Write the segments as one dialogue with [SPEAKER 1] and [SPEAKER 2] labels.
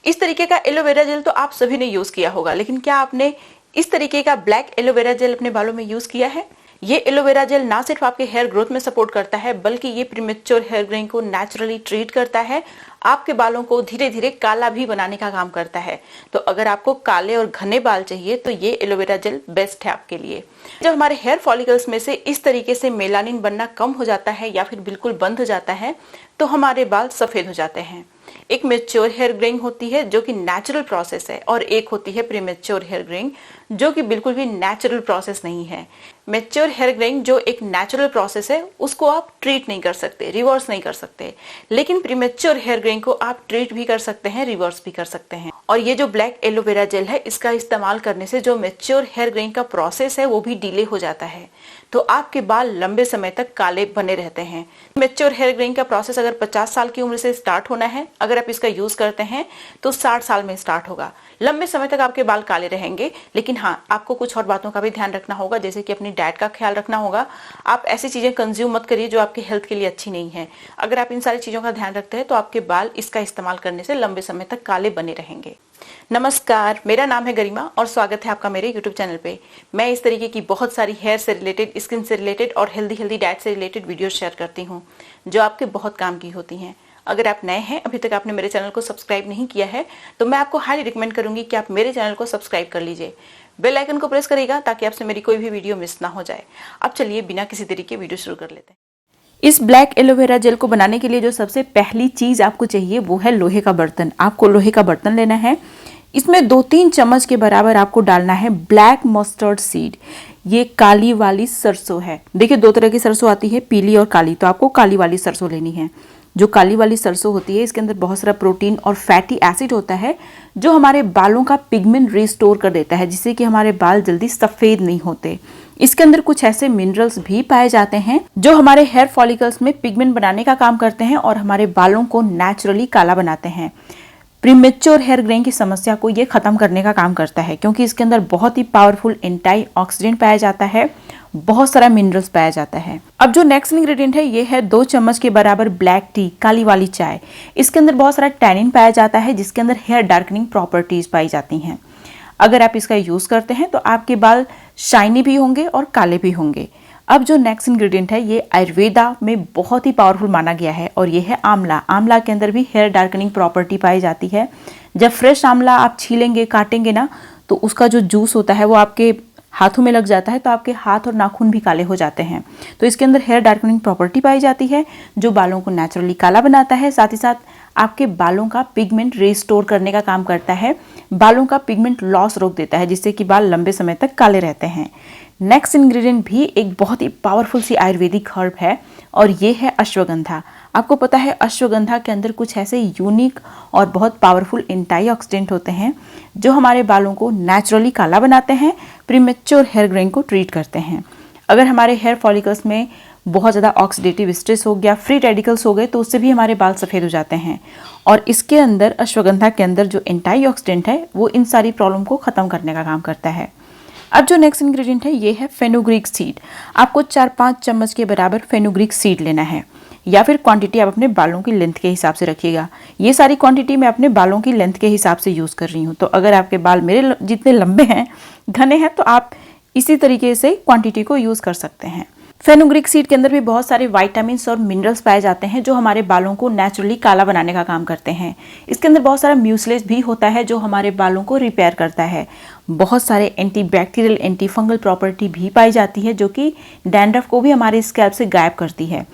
[SPEAKER 1] इस तरीके का एलोवेरा जेल तो आप सभी ने यूज किया होगा, लेकिन क्या आपने इस तरीके का ब्लैक एलोवेरा जेल अपने बालों में यूज किया है? ये एलोवेरा जेल ना सिर्फ आपके हेयर ग्रोथ में सपोर्ट करता है, बल्कि ये प्रीमेच्योर हेयर ग्रोइंग को नेचुरली ट्रीट करता है, आपके बालों को धीरे धीरे काला भी बनाने का काम करता है। तो अगर आपको काले और घने बाल चाहिए तो ये एलोवेरा जेल बेस्ट है आपके लिए। जब हमारे हेयर फॉलिकल्स में से इस तरीके से मेलानिन बनना कम हो जाता है या फिर बिल्कुल बंद हो जाता है तो हमारे बाल सफेद हो जाते हैं। एक मेच्योर हेयर ग्रोइंग होती है जो कि नेचुरल प्रोसेस है, और एक होती है प्रीमेच्योर हेयर ग्रोइंग जो कि बिल्कुल भी नेचुरल प्रोसेस नहीं है। मेच्योर हेयर ग्रोइंग जो एक नेचुरल प्रोसेस है उसको आप ट्रीट नहीं कर सकते, रिवर्स नहीं कर सकते, लेकिन प्रीमेच्योर हेयर ग्रोइंग को आप ट्रीट भी कर सकते हैं, रिवर्स भी कर सकते हैं। और ये जो ब्लैक एलोवेरा जेल है, इसका इस्तेमाल करने से जो मेच्योर हेयर ग्रोइंग का प्रोसेस है वो भी डिले हो जाता है, तो आपके बाल लंबे समय तक काले बने रहते हैं। मेच्योर हेयर ग्रोइंग का प्रोसेस अगर 50 साल की उम्र से स्टार्ट होना है, अगर आप इसका यूज करते हैं तो 60 साल में स्टार्ट होगा। लंबे समय तक आपके बाल काले रहेंगे, लेकिन हाँ, आपको कुछ और बातों का भी ध्यान रखना होगा, जैसे कि अपनी डाइट का ख्याल रखना होगा। आप ऐसी चीजें कंज्यूम मत करिए जो आपकी हेल्थ के लिए अच्छी नहीं है। अगर आप इन सारी चीजों का ध्यान रखते हैं तो आपके बाल इसका इस्तेमाल करने से लंबे समय तक काले बने रहेंगे। नमस्कार, मेरा नाम है गरिमा और स्वागत है आपका मेरे YouTube चैनल पे। मैं इस तरीके की बहुत सारी हेयर से रिलेटेड, स्किन से रिलेटेड और हेल्दी डाइट से रिलेटेड वीडियो शेयर करती हूँ जो आपके बहुत काम की होती हैं। अगर आप नए हैं, अभी तक आपने मेरे चैनल को सब्सक्राइब नहीं किया है, तो मैं आपको हाईली रिकमेंड करूंगी कि आप मेरे चैनल को सब्सक्राइब कर लीजिए। बेल आइकन को प्रेस करिएगा ताकि आपसे मेरी कोई भी वीडियो मिस ना हो जाए। अब चलिए बिना किसी देरी के वीडियो शुरू कर लेते हैं। इस ब्लैक एलोवेरा जेल को बनाने के लिए जो सबसे पहली चीज आपको चाहिए वो है लोहे का बर्तन। आपको लोहे का बर्तन लेना है। इसमें 2-3 चम्मच के बराबर आपको डालना है ब्लैक मस्टर्ड सीड। ये काली वाली सरसों है। देखिए, 2 तरह की सरसों आती है, पीली और काली, तो आपको काली वाली सरसों लेनी है। जो काली वाली सरसों होती है, इसके अंदर बहुत सारा प्रोटीन और फैटी एसिड होता है जो हमारे बालों का पिगमेंट रिस्टोर कर देता है, जिससे कि हमारे बाल जल्दी सफेद नहीं होते। इसके अंदर कुछ ऐसे मिनरल्स भी पाए जाते हैं जो हमारे हेयर फॉलिकल्स में पिगमेंट बनाने का काम करते हैं और हमारे बालों को नेचुरली काला बनाते हैं। प्रीमेच्योर हेयर ग्रोइंग की समस्या को ये खत्म करने का काम करता है, क्योंकि इसके अंदर बहुत ही पावरफुल एंटीऑक्सीडेंट पाया जाता है, बहुत सारा मिनरल्स पाया जाता है। अब जो नेक्स्ट इंग्रेडिएंट है, ये है 2 चम्मच के बराबर ब्लैक टी, काली वाली चाय। इसके अंदर बहुत सारा टैनिन पाया जाता है, जिसके अंदर हेयर डार्कनिंग प्रॉपर्टीज पाई जाती हैं। अगर आप इसका यूज करते हैं तो आपके बाल शाइनी भी होंगे और काले भी होंगे। अब जो नेक्स्ट इंग्रेडिएंट है, ये आयुर्वेदा में बहुत ही पावरफुल माना गया है, और ये है आंवला। आंवला के अंदर भी हेयर डार्कनिंग प्रॉपर्टी पाई जाती है। जब फ्रेश आंवला आप छीलेंगे, काटेंगे ना, तो उसका जो जूस होता है वो आपके हाथों में लग जाता है, तो आपके हाथ और नाखून भी काले हो जाते हैं। तो इसके अंदर हेयर डार्कनिंग प्रॉपर्टी पाई जाती है जो बालों को नेचुरली काला बनाता है। साथ ही साथ आपके बालों का पिगमेंट रिस्टोर करने का काम करता है, बालों का पिगमेंट लॉस रोक देता है, जिससे कि बाल लंबे समय तक काले रहते हैं। नेक्स्ट इंग्रेडिएंट भी एक बहुत ही पावरफुल सी आयुर्वेदिक हर्ब है, और ये है अश्वगंधा। आपको पता है अश्वगंधा के अंदर कुछ ऐसे यूनिक और बहुत पावरफुल एंटीऑक्सीडेंट होते हैं जो हमारे बालों को नेचुरली काला बनाते हैं, प्रीमेच्योर हेयर ग्रोइंग को ट्रीट करते हैं। अगर हमारे हेयर फॉलिकल्स में बहुत ज़्यादा ऑक्सीडेटिव स्ट्रेस हो गया, फ्री रेडिकल्स हो गए, तो उससे भी हमारे बाल सफ़ेद हो जाते हैं। और इसके अंदर, अश्वगंधा के अंदर जो एंटीऑक्सीडेंट है वो इन सारी प्रॉब्लम को ख़त्म करने का काम करता है। अब जो नेक्स्ट इंग्रेडिएंट है, ये है फेनुग्रीक सीड। आपको 4-5 चम्मच के बराबर फेनुग्रीक सीड लेना है, या फिर क्वांटिटी आप अपने बालों की लेंथ के हिसाब से रखिएगा। ये सारी क्वांटिटी मैं अपने बालों की लेंथ के हिसाब से यूज़ कर रही हूँ, तो अगर आपके बाल मेरे जितने लंबे हैं, घने हैं, तो आप इसी तरीके से क्वांटिटी को यूज़ कर सकते हैं। फेनुग्रीक सीड के अंदर भी बहुत सारे विटामिन्स और मिनरल्स पाए जाते हैं जो हमारे बालों को नेचुरली काला बनाने का काम करते हैं। इसके अंदर बहुत सारा म्यूसिलेज भी होता है जो हमारे बालों को रिपेयर करता है। बहुत सारे एंटीबैक्टीरियल, एंटी फंगल प्रॉपर्टी भी पाई जाती है जो कि डैंड्रफ को भी हमारे स्कैल्प से गायब करती है।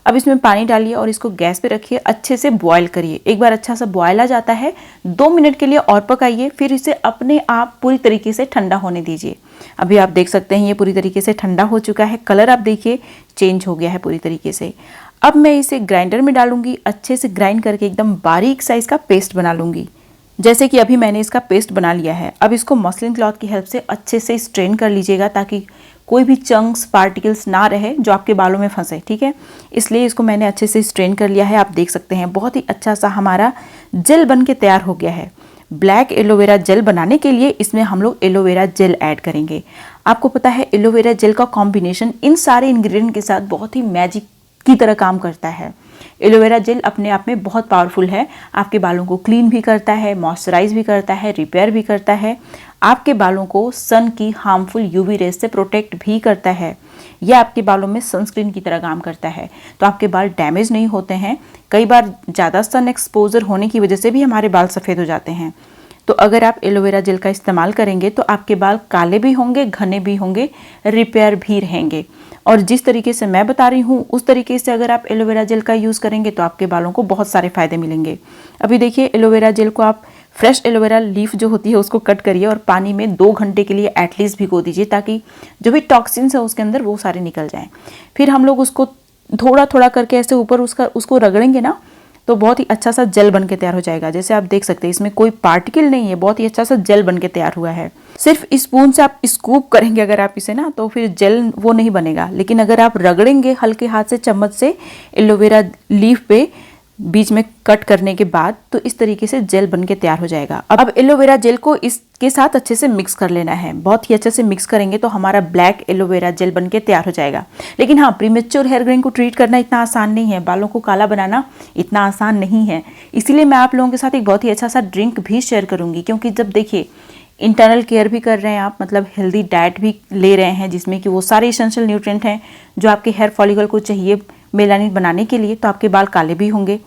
[SPEAKER 1] अब इसमें पानी डालिए और इसको गैस पे रखिए, अच्छे से बॉयल करिए। एक बार अच्छा सा बॉयल आ जाता है, 2 मिनट के लिए और पकाइए, फिर इसे अपने आप पूरी तरीके से ठंडा होने दीजिए। अभी आप देख सकते हैं ये पूरी तरीके से ठंडा हो चुका है, कलर आप देखिए चेंज हो गया है पूरी तरीके से। अब मैं इसे ग्राइंडर में डालूंगी, अच्छे से ग्राइंड करके एकदम बारीक साइज का पेस्ट बना लूंगी। जैसे कि अभी मैंने इसका पेस्ट बना लिया है। अब इसको मसलिन क्लॉथ की हेल्प से अच्छे से स्ट्रेन कर लीजिएगा ताकि कोई भी चंक्स, पार्टिकल्स ना रहे जो आपके बालों में फंसे, ठीक है। इसलिए इसको मैंने अच्छे से स्ट्रेन कर लिया है। आप देख सकते हैं बहुत ही अच्छा सा हमारा जेल बन के तैयार हो गया है। ब्लैक एलोवेरा जेल बनाने के लिए इसमें हम लोग एलोवेरा जेल ऐड करेंगे। आपको पता है एलोवेरा जेल का कॉम्बिनेशन इन सारे इंग्रेडिएंट के साथ बहुत ही मैजिक की तरह काम करता है। एलोवेरा जेल अपने आप में बहुत पावरफुल है। आपके बालों को क्लीन भी करता है, मॉइस्चराइज भी करता है, रिपेयर भी करता है, आपके बालों को सन की हार्मफुल यूवी रेज से प्रोटेक्ट भी करता है। यह आपके बालों में सनस्क्रीन की तरह काम करता है, तो आपके बाल डैमेज नहीं होते हैं। कई बार ज़्यादा सन एक्सपोजर होने की वजह से भी हमारे बाल सफ़ेद हो जाते हैं। तो अगर आप एलोवेरा जेल का इस्तेमाल करेंगे तो आपके बाल काले भी होंगे, घने भी होंगे, रिपेयर भी रहेंगे। और जिस तरीके से मैं बता रही हूँ उस तरीके से अगर आप एलोवेरा जेल का यूज़ करेंगे तो आपके बालों को बहुत सारे फायदे मिलेंगे। अभी देखिए, एलोवेरा जेल को आप फ्रेश एलोवेरा लीफ जो होती है उसको कट करिए और पानी में 2 घंटे के लिए एटलीस्ट भिगो दीजिए, ताकि जो भी टॉक्सिन्स है उसके अंदर वो सारे निकल जाएं। फिर हम लोग उसको थोड़ा थोड़ा करके ऐसे ऊपर उसको रगड़ेंगे ना, तो बहुत ही अच्छा सा जेल बन के तैयार हो जाएगा। जैसे आप देख सकते हैं इसमें कोई पार्टिकल नहीं है, बहुत ही अच्छा सा जेल बन के तैयार हुआ है। सिर्फ स्पून से आप स्कूप करेंगे अगर आप इसे ना, तो फिर जेल वो नहीं बनेगा। लेकिन अगर आप रगड़ेंगे हल्के हाथ से चम्मच से एलोवेरा लीफ पे बीच में कट करने के बाद, तो इस तरीके से जेल बन के तैयार हो जाएगा। अब एलोवेरा जेल को इसके साथ अच्छे से मिक्स कर लेना है। बहुत ही अच्छे से मिक्स करेंगे तो हमारा ब्लैक एलोवेरा जेल बन के तैयार हो जाएगा। लेकिन हाँ, प्रीमेच्योर हेयर ग्रेइंग को ट्रीट करना इतना आसान नहीं है, बालों को काला बनाना इतना आसान नहीं है। इसीलिए मैं आप लोगों के साथ एक बहुत ही अच्छा सा ड्रिंक भी शेयर करूंगी, क्योंकि जब देखिए इंटरनल केयर भी कर रहे हैं आप, मतलब हेल्दी डाइट भी ले रहे हैं जिसमें कि वो सारे एसेंशियल न्यूट्रिएंट हैं जो आपके हेयर फॉलिकल को चाहिए मेलानिन बनाने के लिए, तो आपके बाल काले भी होंगे,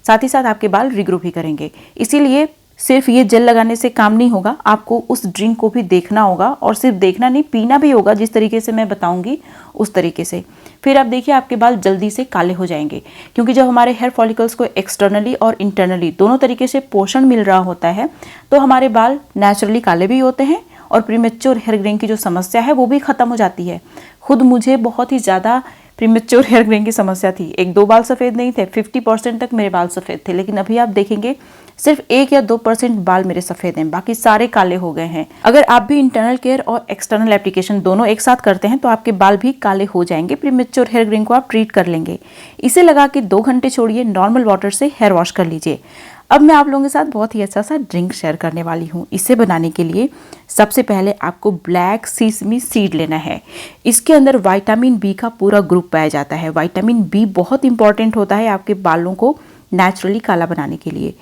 [SPEAKER 1] साथ ही साथ आपके बाल रिग्रो भी करेंगे। इसीलिए सिर्फ ये जेल लगाने से काम नहीं होगा, आपको उस ड्रिंक को भी देखना होगा, और सिर्फ देखना नहीं, पीना भी होगा जिस तरीके से मैं बताऊंगी उस तरीके से। फिर आप देखिए आपके बाल जल्दी से काले हो जाएंगे, क्योंकि जब हमारे हेयर फॉलिकल्स को एक्सटर्नली और इंटरनली दोनों तरीके से पोषण मिल रहा होता है तो हमारे बाल नेचुरली काले भी होते हैं और प्रीमेच्योर हेयर ग्रेइंग की जो समस्या है वो भी खत्म हो जाती है। खुद मुझे बहुत ही ज़्यादा प्रीमेच्योर हेयर ग्रेइंग की समस्या थी। 1-2 बाल सफ़ेद नहीं थे, 50% तक मेरे बाल सफ़ेद थे, लेकिन अभी आप देखेंगे सिर्फ 1 या 2% बाल मेरे सफ़ेद हैं, बाकी सारे काले हो गए हैं। अगर आप भी इंटरनल केयर और एक्सटर्नल एप्लीकेशन दोनों एक साथ करते हैं तो आपके बाल भी काले हो जाएंगे। प्रीमेच्योर हेयर ग्रेइंग को आप ट्रीट कर लेंगे। इसे लगा के 2 घंटे छोड़िए, नॉर्मल वाटर से हेयर वॉश कर लीजिए। अब मैं आप लोगों के साथ बहुत ही अच्छा सा ड्रिंक शेयर करने वाली हूँ। इसे बनाने के लिए सबसे पहले आपको ब्लैक सीसमी सीड लेना है। इसके अंदर विटामिन बी का पूरा ग्रुप पाया जाता है। विटामिन बी बहुत इंपॉर्टेंट होता है आपके बालों को नेचुरली काला बनाने के लिए।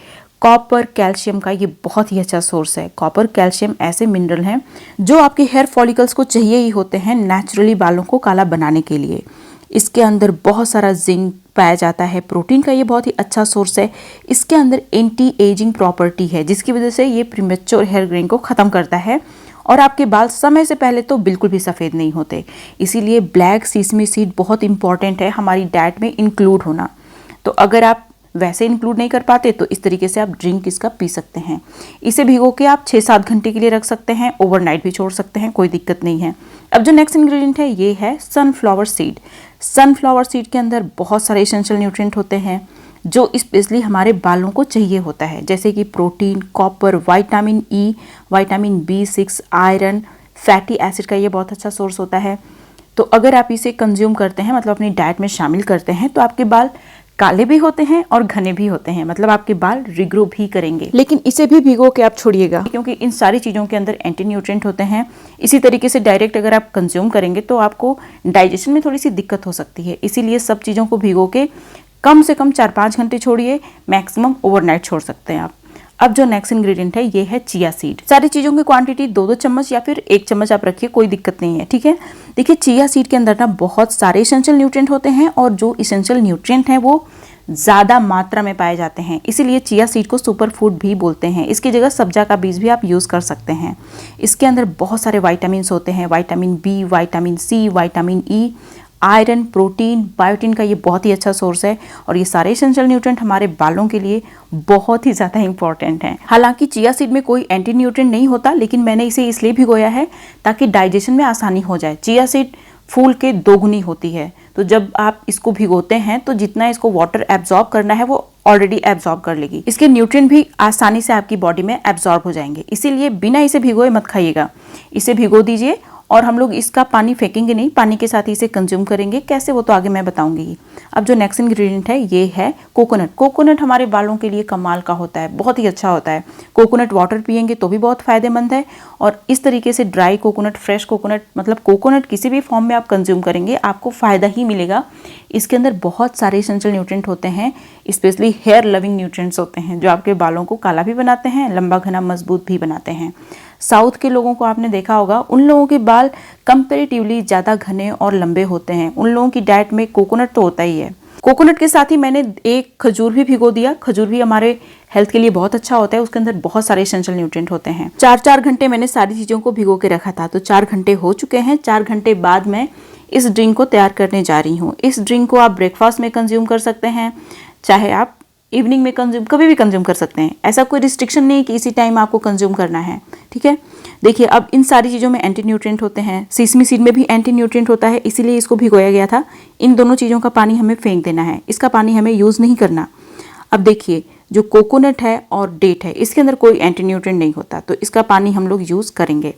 [SPEAKER 1] कॉपर, कैल्शियम का ये बहुत ही अच्छा सोर्स है। कॉपर, कैल्शियम ऐसे मिनरल हैं जो आपके हेयर फॉलिकल्स को चाहिए ही होते हैं नेचुरली बालों को काला बनाने के लिए। इसके अंदर बहुत सारा जिंक पाया जाता है। प्रोटीन का ये बहुत ही अच्छा सोर्स है। इसके अंदर एंटी एजिंग प्रॉपर्टी है, जिसकी वजह से ये प्रीमेच्योर हेयर ग्रेइंग को ख़त्म करता है और आपके बाल समय से पहले तो बिल्कुल भी सफ़ेद नहीं होते। इसीलिए ब्लैक सीसमी सीड बहुत इंपॉर्टेंट है हमारी डाइट में इंक्लूड होना। तो अगर आप वैसे इंक्लूड नहीं कर पाते तो इस तरीके से आप ड्रिंक इसका पी सकते हैं। इसे भिगो के आप 6-7 घंटे के लिए रख सकते हैं, ओवरनाइट भी छोड़ सकते हैं, कोई दिक्कत नहीं है। अब जो नेक्स्ट इंग्रेडिएंट है ये है सनफ्लावर सीड। सनफ्लावर सीड के अंदर बहुत सारे एसेंशियल न्यूट्रिएंट होते हैं जो स्पेशली हमारे बालों को चाहिए होता है, जैसे कि protein, copper, vitamin E, vitamin B6, iron, fatty acid का ये बहुत अच्छा सोर्स होता है। तो अगर आप इसे कंज्यूम करते हैं, मतलब अपनी डाइट में शामिल करते हैं, तो आपके बाल काले भी होते हैं और घने भी होते हैं, मतलब आपके बाल रिग्रो भी करेंगे। लेकिन इसे भी भिगो के आप छोड़िएगा, क्योंकि इन सारी चीज़ों के अंदर एंटी न्यूट्रिएंट होते हैं। इसी तरीके से डायरेक्ट अगर आप कंज्यूम करेंगे तो आपको डाइजेशन में थोड़ी सी दिक्कत हो सकती है। इसीलिए सब चीज़ों को भिगो के कम से कम 4-5 घंटे छोड़िए, मैक्सिमम ओवरनाइट छोड़ सकते हैं आप। अब जो नेक्स्ट इंग्रेडिएंट है ये है चिया सीड। सारी चीज़ों की क्वांटिटी 2-2 चम्मच या फिर 1 चम्मच आप रखिए, कोई दिक्कत नहीं है, ठीक है। देखिए चिया सीड के अंदर ना बहुत सारे इसेंशियल न्यूट्रिएंट होते हैं और जो इसेंशियल न्यूट्रिएंट हैं वो ज़्यादा मात्रा में पाए जाते हैं, इसीलिए चिया सीड को सुपर फूड भी बोलते हैं। इसकी जगह सब्जा का बीज भी आप यूज़ कर सकते हैं। इसके अंदर बहुत सारे विटामिन होते हैं, vitamin B, vitamin C, vitamin E, iron, protein, biotin का ये बहुत ही अच्छा सोर्स है और ये सारे एसेंशियल न्यूट्रिएंट हमारे बालों के लिए बहुत ही ज़्यादा इंपॉर्टेंट हैं। हालांकि चिया सीड में कोई एंटी न्यूट्रिएंट नहीं होता, लेकिन मैंने इसे इसलिए भिगोया है ताकि डाइजेशन में आसानी हो जाए। चिया सीड फूल के दोगुनी होती है, तो जब आप इसको भिगोते हैं तो जितना इसको वाटर एब्जॉर्ब करना है वो ऑलरेडी एब्जॉर्ब कर लेगी। इसके न्यूट्रिएंट भी आसानी से आपकी बॉडी में एब्जॉर्ब हो जाएंगे। इसीलिए बिना इसे भिगोए मत खाइएगा, इसे भिगो दीजिए और हम लोग इसका पानी फेंकेंगे नहीं, पानी के साथ ही इसे कंज्यूम करेंगे। कैसे वो तो आगे मैं बताऊंगी। अब जो नेक्स्ट इंग्रेडिएंट है ये है कोकोनट। कोकोनट हमारे बालों के लिए कमाल का होता है, बहुत ही अच्छा होता है। कोकोनट वाटर पियेंगे तो भी बहुत फायदेमंद है। और इस तरीके से ड्राई कोकोनट, फ्रेश कोकोनट, मतलब कोकोनट किसी भी फॉर्म में आप कंज्यूम करेंगे आपको फायदा ही मिलेगा। इसके अंदर बहुत सारे एसेंशियल न्यूट्रिएंट होते हैं, स्पेशली हेयर लविंग न्यूट्रिएंट्स होते हैं जो आपके बालों को काला भी बनाते हैं, लंबा घना मजबूत भी बनाते हैं। साउथ के लोगों को आपने देखा होगा, उन लोगों के बाल कंपैरेटिवली ज़्यादा घने और लंबे होते हैं। उन लोगों की डाइट में कोकोनट तो होता ही है। कोकोनट के साथ ही मैंने एक खजूर भी भिगो दिया। खजूर भी हमारे हेल्थ के लिए बहुत अच्छा होता है, उसके अंदर बहुत सारे एसेंशियल न्यूट्रिएंट होते हैं। 4-4 घंटे मैंने सारी चीज़ों को भिगो के रखा था, तो 4 घंटे हो चुके हैं। 4 घंटे बाद मैं इस ड्रिंक को तैयार करने जा रही हूँ। इस ड्रिंक को आप ब्रेकफास्ट में कंज्यूम कर सकते हैं, चाहे आप इवनिंग में कंज्यूम, कभी भी कंज्यूम कर सकते हैं। ऐसा कोई रिस्ट्रिक्शन नहीं कि इसी टाइम आपको कंज्यूम करना है, ठीक है। देखिए, अब इन सारी चीज़ों में एंटी न्यूट्रिएंट होते हैं। सीसमी सीड में भी एंटी न्यूट्रिएंट होता है, इसीलिए इसको भिगोया गया था। इन दोनों चीज़ों का पानी हमें फेंक देना है, इसका पानी हमें यूज़ नहीं करना। अब देखिए, जो कोकोनट है और डेट है, इसके अंदर कोई एंटी न्यूट्रिएंट नहीं होता, तो इसका पानी हम लोग यूज़ करेंगे।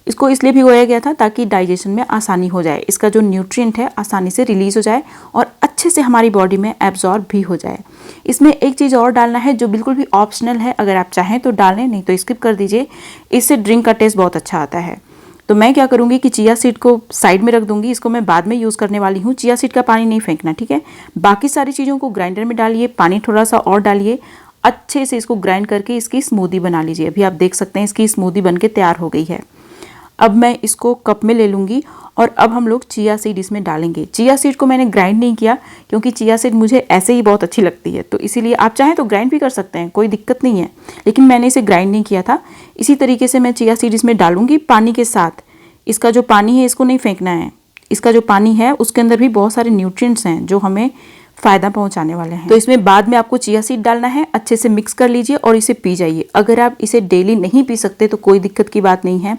[SPEAKER 1] इसको इसलिए भिगोया गया था ताकि डाइजेशन में आसानी हो जाए, इसका जो न्यूट्रिएंट है आसानी से रिलीज हो जाए और अच्छे से हमारी बॉडी में एब्जॉर्ब भी हो जाए। इसमें एक चीज़ और डालना है जो बिल्कुल भी ऑप्शनल है, अगर आप चाहें तो डालें, नहीं तो स्किप कर दीजिए। इससे ड्रिंक का टेस्ट बहुत अच्छा आता है। तो मैं क्या करूँगी कि चिया सीड को साइड में रख दूंगी, इसको मैं बाद में यूज़ करने वाली हूँ। चिया सीड का पानी नहीं फेंकना, ठीक है। बाकी सारी चीज़ों को ग्राइंडर में डालिए, पानी थोड़ा सा और डालिए, अच्छे से इसको ग्राइंड करके इसकी स्मूदी बना लीजिए। अभी आप देख सकते हैं इसकी स्मूदी बन के तैयार हो गई है। अब मैं इसको कप में ले लूँगी और अब हम लोग चिया सीड इसमें डालेंगे। चिया सीड को मैंने ग्राइंड नहीं किया क्योंकि चिया सीड मुझे ऐसे ही बहुत अच्छी लगती है, तो इसीलिए आप चाहें तो ग्राइंड भी कर सकते हैं, कोई दिक्कत नहीं है, लेकिन मैंने इसे ग्राइंड नहीं किया था। इसी तरीके से मैं चिया सीड इसमें डालूंगी पानी के साथ। इसका जो पानी है इसको नहीं फेंकना है, इसका जो पानी है उसके अंदर भी बहुत सारे न्यूट्रिएंट्स हैं जो हमें फ़ायदा पहुंचाने वाले हैं। तो इसमें बाद में आपको चिया सीड डालना है, अच्छे से मिक्स कर लीजिए और इसे पी जाइए। अगर आप इसे डेली नहीं पी सकते तो कोई दिक्कत की बात नहीं है,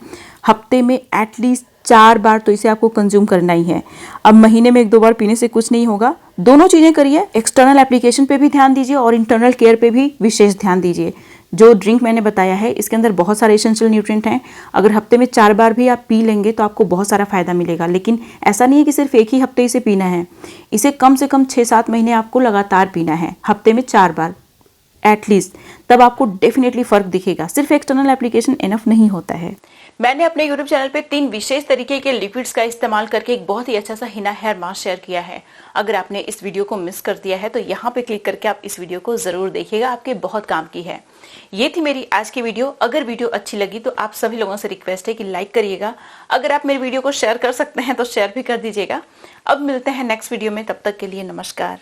[SPEAKER 1] हफ्ते में एटलीस्ट 4 बार तो इसे आपको कंज्यूम करना ही है। अब महीने में 1-2 बार पीने से कुछ नहीं होगा, दोनों चीज़ें करिए। एक्सटर्नल एप्लीकेशन पे भी ध्यान दीजिए और इंटरनल केयर पे भी विशेष ध्यान दीजिए। जो ड्रिंक मैंने बताया है इसके अंदर बहुत सारे एसेंशियल न्यूट्रिएंट हैं। अगर हफ्ते में 4 बार भी आप पी लेंगे तो आपको बहुत सारा फायदा मिलेगा, लेकिन ऐसा नहीं है कि सिर्फ एक ही हफ्ते इसे पीना है। इसे कम से कम 6-7 महीने आपको लगातार पीना है, हफ्ते में 4 बार एटलीस्ट, तब आपको डेफिनेटली फर्क दिखेगा। सिर्फ एक्सटर्नल एप्लीकेशन इनफ नहीं होता है। मैंने अपने यूट्यूब चैनल पे 3 विशेष तरीके के लिक्विड्स का इस्तेमाल करके एक बहुत ही अच्छा सा हिना हेयर मास्क शेयर किया है। अगर आपने इस वीडियो को मिस कर दिया है तो यहाँ पे क्लिक करके आप इस वीडियो को जरूर देखिएगा, आपके बहुत काम की है। ये थी मेरी आज की वीडियो। अगर वीडियो अच्छी लगी तो आप सभी लोगों से रिक्वेस्ट है कि लाइक करिएगा। अगर आप मेरी वीडियो को शेयर कर सकते हैं तो शेयर भी कर दीजिएगा। अब मिलते हैं नेक्स्ट वीडियो में, तब तक के लिए नमस्कार।